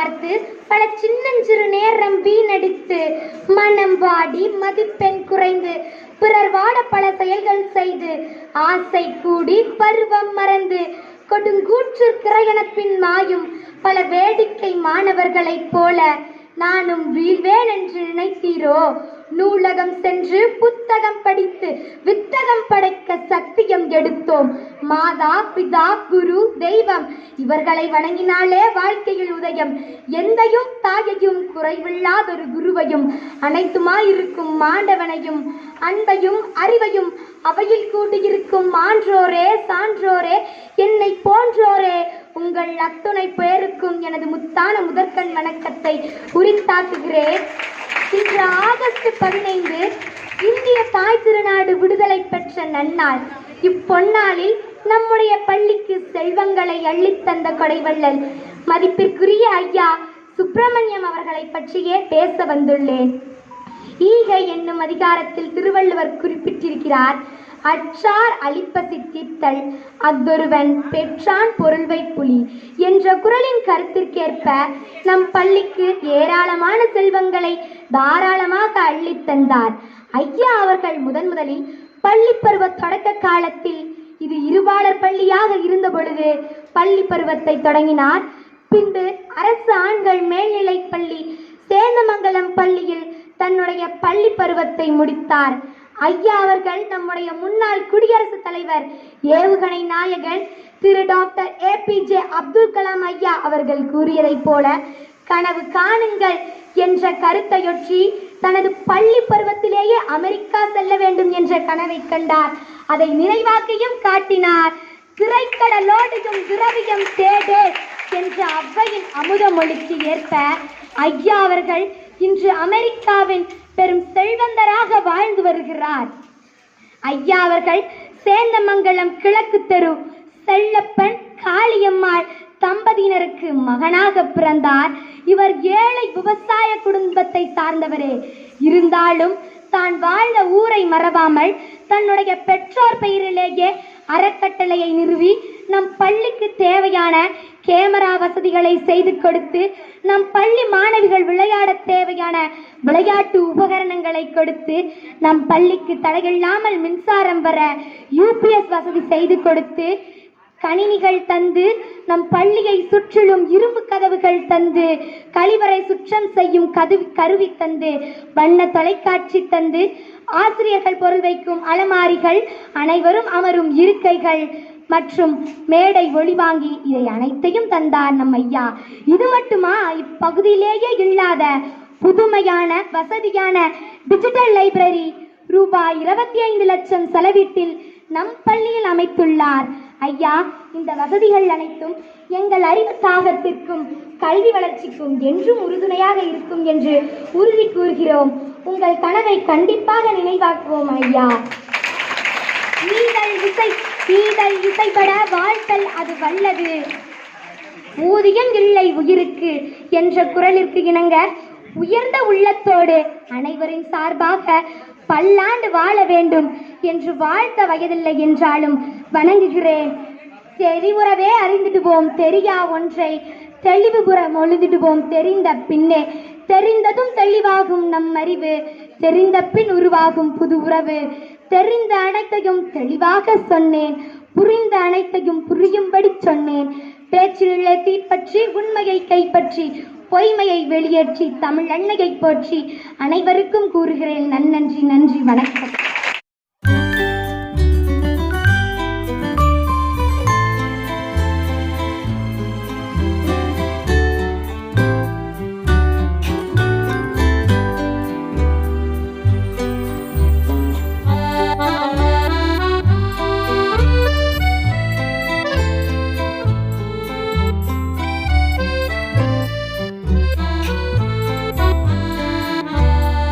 பார்த்து பல சின்னஞ்சிறு நேரம் வீணடித்து மனம் வாடி மதிப்பெண் குறைந்து பிறர் வாட பல செயல்கள் செய்து ஆசை கூடி பருவம் மறந்து கொடுங்கூற்று கிரையணப்பின் மாயும் பல வேடிக்கை மாணவர்களைப் போல நானும் வீழ்வேன் என்று நினைத்தீரோ? நூலகம் சென்று புத்தகம் படித்து வித்தகம் படைக்க சத்தியம் எடுத்தோம். மாதா பிதா குரு தெய்வம் இவர்களை வணங்கினாலே வாழ்க்கையில் உதயம். எந்தையும் தாயையும் குறைவில்லாதொரு குருவையும் அனைத்துமாயிருக்கும் மாண்டவனையும் அன்பையும் அறிவையும் அவையில் கூட்டியிருக்கும் மான்றோரே சான்றோரே என்னை போன்றோரே உங்கள் அத்துணை பேருக்கும் எனது முத்தான முதற்கண் வணக்கத்தை உரித்தாக்குகிறேன். இன்று ஆகஸ்ட் 15 இந்திய தாய் திருநாடு விடுதலை பெற்ற நன்னாள். இப்பொன்னாளில் நம்முடைய பள்ளிக்கு செல்வங்களை அள்ளித்தந்த கொடைவள்ளல் மதிப்பிற்குரிய ஐயா சுப்பிரமணியம் அவர்களை பற்றியே பேச வந்துள்ளேன். ஈகை என்னும் அதிகாரத்தில் திருவள்ளுவர் குறிப்பிட்டிருக்கிறார், அற்றார் அளிப்பசி தீர்த்தல் அஃதொருவன் பெற்றான் பொருள்வை புலி என்ற குறளின் கருத்திற்கேற்ப நம் பள்ளிக்கு ஏராளமான செல்வங்களை தாராளமாக அள்ளித்தந்தார். ஐயா அவர்கள் முதலில் பள்ளி பருவ தொடக்க காலத்தில் இது இருபாலர் பள்ளியாக இருந்த பொழுது பள்ளி பருவத்தை தொடங்கினார். பின்பு அரசு ஆண்கள் மேல்நிலை பள்ளி சேந்தமங்கலம் பள்ளியில் தன்னுடைய பள்ளி பருவத்தை முடித்தார். ஐயா அவர்கள் நம்முடைய முன்னாள் குடியரசுத் தலைவர் ஏவுகணை நாயகன் திரு டாக்டர் APJ அப்துல் கலாம் ஐயா அவர்கள் கூறியதைப் போல கனவு காணுங்கள் என்ற கருத்தையொற்றி தனது பள்ளி பருவத்திலேயே அமெரிக்கா செல்ல வேண்டும் என்ற கனவை கண்டார். அதை நினைவாக்கியும் காட்டினார். திரைக்கடலோடையும் திரவியம் தேடு என்ற ஔவையின் அமுதமொழிக்கு ஏற்ப ஐயா அவர்கள் இன்று அமெரிக்காவின் பெரும் செல்வந்தராக வாழ்ந்து வருகிறார். ஐயா அவர்கள் சேந்தமங்கலம் கிழக்கு தெரு செல்லப்பன் காளியம்மாள் தம்பதியினருக்கு மகனாக பிறந்தார். இவர் ஏழை விவசாய குடும்பத்தை சார்ந்தவரே. இருந்தாலும் தான் வாழ்ந்த ஊரை மறவாமல் தன்னுடைய பெற்றோர் பெயரிலேயே அறக்கட்டளையை நிறுவி நம் பள்ளிக்கு தேவையான கேமரா வசதிகளை செய்து கொடுத்து நம் பள்ளி மாணவிகள் விளையாட தேவையான விளையாட்டு உபகரணங்களை கொடுத்து நம் பள்ளிக்கு தடையில்லாமல் மின்சாரம் வர UPS வசதி செய்து கொடுத்து கணினிகள் தந்து நம் பள்ளியை சுற்றிலும் இரும்பு கதவுகள் தந்து கழிவறை சுற்றம் செய்யும் கருவி தந்து வண்ண தொலைக்காட்சி தந்து ஆசிரியர்கள் பொருள் வைக்கும் அலமாரிகள் அனைவரும் அமரும் இருக்கைகள் மற்றும் மேடை ஒளிவாங்கி இதை அனைத்தையும் தந்தார் நம் ஐயா. இது மட்டுமா, இப்பகுதியிலேயே இல்லாத புதுமையான வசதியான டிஜிட்டல் லைப்ரரி ரூபாய் 25 லட்சம் செலவீட்டில் நம் பள்ளியில் அமைத்துள்ளார் ஐயா. இந்த வசதிகள் அனைத்தும் எங்கள் அறிவு தாகத்திற்கும் கல்வி வளர்ச்சிக்கும் என்றும் உறுதுணையாக இருக்கும் என்று உறுதி கூறுகிறோம். உங்கள் கனவை கண்டிப்பாக நினைவாக்குவோம் ஐயா. ஈதல் இசைப்பட வாழ்த்தல் அது வல்லது, ஊதியம் இல்லை உயிருக்கு என்ற குரலிற்கு இணங்க உயர்ந்த உள்ளத்தோடு அனைவரின் சார்பாக பல்லாண்டு வாழ வேண்டும் என்று வாழ்த்த வயதில்லை என்றாலும் வணங்குகிறேன். தெரிவுறவே அறிந்திடுவோம் தெரியா ஒன்றை தெளிவுபுறம் ஒழுதிடுவோம் தெரிந்த பின்னே. தெரிந்ததும் தெளிவாகும் நம் அறிவு, தெரிந்த பின் உருவாகும் புது உறவு. தெரிந்த அனைத்தையும் தெளிவாக சொன்னேன், புரிந்த அனைத்தையும் புரியும்படி சொன்னேன். பேச்சிலே தீப்பற்றி உண்மையை கைப்பற்றி பொய்மையை வெளியேற்றி தமிழ் அன்னையை போற்றி அனைவருக்கும் கூறுகிறேன் நன்றி, வணக்கம்.